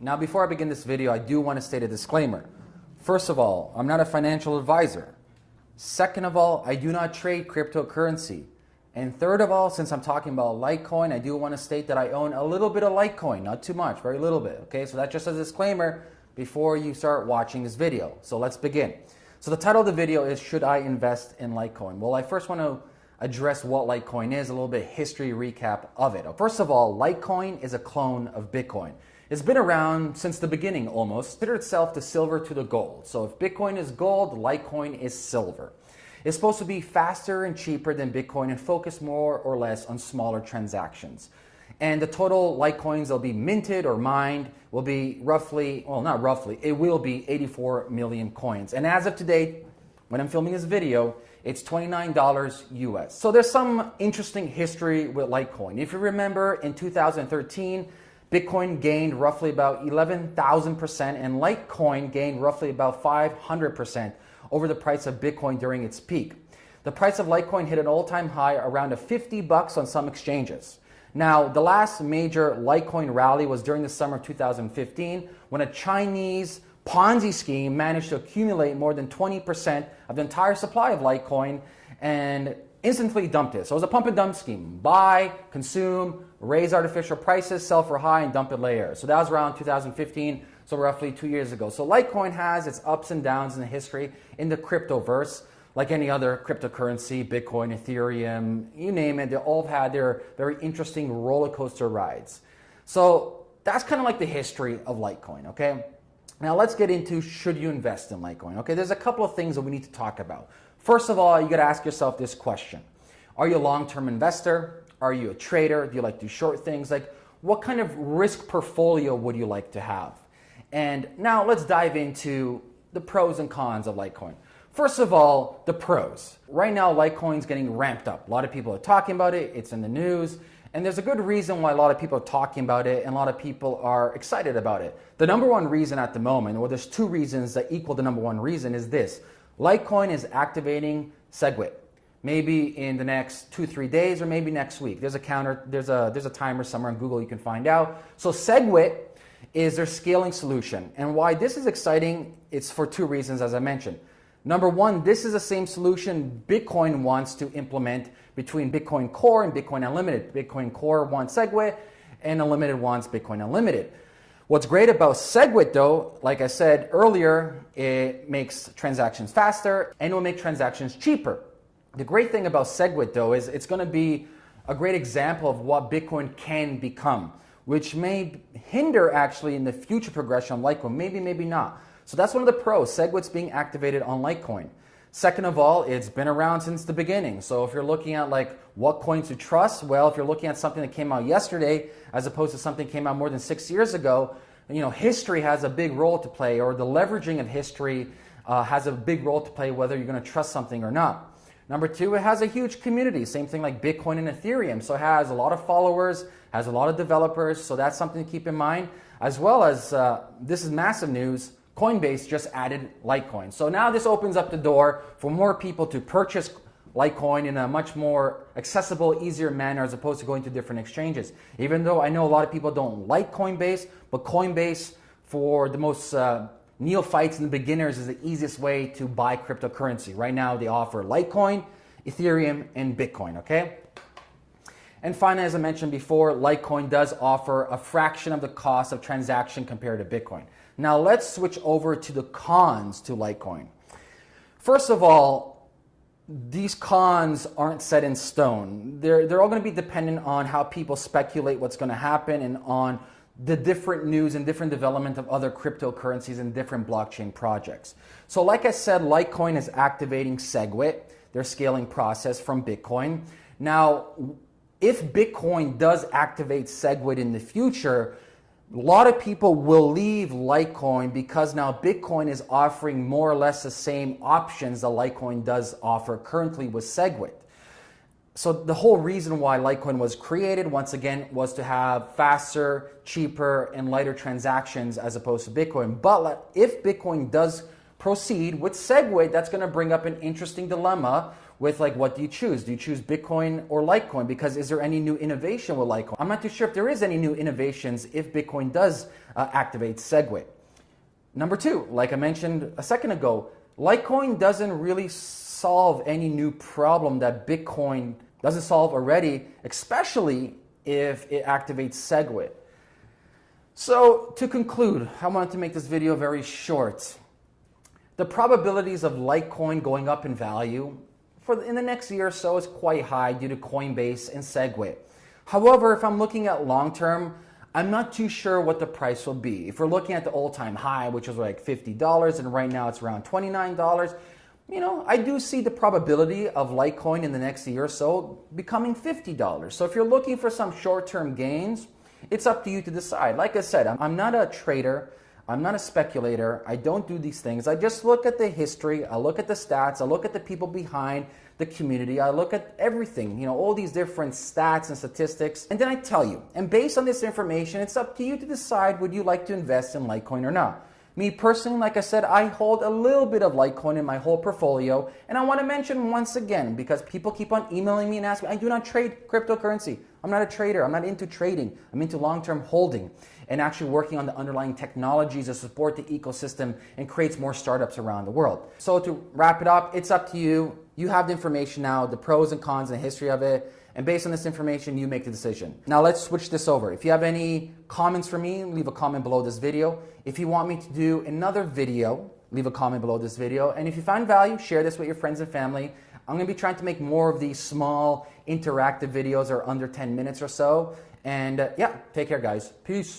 Now, before I begin this video, I do want to state a disclaimer. First of all, I'm not a financial advisor. Second of all, I do not trade cryptocurrency. And third of all, since I'm talking about Litecoin, I do want to state that I own a little bit of Litecoin, not too much, very little bit. Okay, so that's just a disclaimer before you start watching this video. So let's begin. So the title of the video is, should I invest in Litecoin? Well, I first want to address what Litecoin is, a little bit history recap of it. First of all, Litecoin is a clone of Bitcoin. It's been around since the beginning almost. Consider itself the silver to the gold. So if Bitcoin is gold, Litecoin is silver. It's supposed to be faster and cheaper than Bitcoin and focus more or less on smaller transactions. And the total Litecoins that'll be minted or mined will be roughly, well, not roughly, it will be 84 million coins. And as of today, when I'm filming this video, it's $29 US. So there's some interesting history with Litecoin. If you remember, in 2013, Bitcoin gained roughly about 11,000% and Litecoin gained roughly about 500% over the price of Bitcoin during its peak. The price of Litecoin hit an all-time high around $50 on some exchanges. Now, the last major Litecoin rally was during the summer of 2015 when a Chinese Ponzi scheme managed to accumulate more than 20% of the entire supply of Litecoin and instantly dumped it. So it was a pump and dump scheme. Buy, consume, raise artificial prices, sell for high, and dump it later. So that was around 2015, so roughly 2 years ago. So Litecoin has its ups and downs in the history in the cryptoverse, like any other cryptocurrency, Bitcoin, Ethereum, you name it. They all have had their very interesting roller coaster rides. So that's kind of like the history of Litecoin, okay? Now let's get into, should you invest in Litecoin? Okay, there's a couple of things that we need to talk about. First of all, you got to ask yourself this question. Are you a long-term investor? Are you a trader? Do you like to do short things? Like, what kind of risk portfolio would you like to have? And now let's dive into the pros and cons of Litecoin. First of all, the pros. Right now, Litecoin's getting ramped up. A lot of people are talking about it. It's in the news. And there's a good reason why a lot of people are talking about it and a lot of people are excited about it. The number one reason at the moment, or there's two reasons that equal the number one reason, is this. Litecoin is activating SEGWIT. Maybe in the next 2-3 days or maybe next week. There's a counter, there's a timer somewhere on Google you can find out. So SEGWIT is their scaling solution. And why this is exciting, it's for two reasons as I mentioned. Number one, this is the same solution Bitcoin wants to implement between Bitcoin Core and Bitcoin Unlimited. Bitcoin Core wants SEGWIT and Unlimited wants Bitcoin Unlimited. What's great about SEGWIT though, like I said earlier, it makes transactions faster and it will make transactions cheaper. The great thing about SEGWIT though is it's going to be a great example of what Bitcoin can become, which may hinder actually in the future progression of Litecoin, maybe not. So that's one of the pros, SEGWIT's being activated on Litecoin. Second of all, it's been around since the beginning. So if you're looking at like what coin to trust, well, if you're looking at something that came out yesterday as opposed to something that came out more than 6 years ago, you know, history has a big role to play, or the leveraging of history has a big role to play whether you're going to trust something or not. Number two, it has a huge community, same thing like Bitcoin and Ethereum. So it has a lot of followers, has a lot of developers, so that's something to keep in mind. As well as, this is massive news, Coinbase just added Litecoin. So now this opens up the door for more people to purchase Litecoin in a much more accessible, easier manner as opposed to going to different exchanges. Even though I know a lot of people don't like Coinbase, but Coinbase for the most neophytes and the beginners is the easiest way to buy cryptocurrency. Right now they offer Litecoin, Ethereum, and Bitcoin, okay? And finally, as I mentioned before, Litecoin does offer a fraction of the cost of transaction compared to Bitcoin. Now let's switch over to the cons to Litecoin. First of all, these cons aren't set in stone. They're all going to be dependent on how people speculate what's going to happen and on the different news and different development of other cryptocurrencies and different blockchain projects. So like I said, Litecoin is activating SEGWIT, their scaling process from Bitcoin. Now, if Bitcoin does activate SEGWIT in the future, a lot of people will leave Litecoin because now Bitcoin is offering more or less the same options that Litecoin does offer currently with SEGWIT. So the whole reason why Litecoin was created, once again, was to have faster, cheaper, and lighter transactions as opposed to Bitcoin. But if Bitcoin does proceed with SEGWIT, that's going to bring up an interesting dilemma with like, what do you choose? Do you choose Bitcoin or Litecoin? Because is there any new innovation with Litecoin? I'm not too sure if there is any new innovations if Bitcoin does activate SEGWIT. Number two, like I mentioned a second ago, Litecoin doesn't really solve any new problem that Bitcoin doesn't solve already, especially if it activates SEGWIT. So to conclude, I wanted to make this video very short. The probabilities of Litecoin going up in value in the next year or so is quite high due to Coinbase and SEGWIT. However, if I'm looking at long term, I'm not too sure what the price will be. If we're looking at the all-time high, which was like $50, and right now it's around $29, I do see the probability of Litecoin in the next year or so becoming $50. So if you're looking for some short-term gains, it's up to you to decide. Like I said, I'm not a trader. I'm not a speculator. I don't do these things. I just look at the history. I look at the stats. I look at the people behind the community. I look at everything, all these different stats and statistics, and then I tell you. And based on this information, it's up to you to decide would you like to invest in Litecoin or not. Me personally, like I said, I hold a little bit of Litecoin in my whole portfolio, and I want to mention once again, because people keep on emailing me and asking me, I do not trade cryptocurrency. I'm not a trader. I'm not into trading. I'm into long-term holding and actually working on the underlying technologies to support the ecosystem and creates more startups around the world. So to wrap it up, it's up to you. You have the information now, the pros and cons and the history of it. And based on this information, you make the decision. Now let's switch this over. If you have any comments for me, leave a comment below this video. If you want me to do another video, leave a comment below this video. And if you find value, share this with your friends and family. I'm going to be trying to make more of these small interactive videos or under 10 minutes or so. And yeah, take care guys. Peace.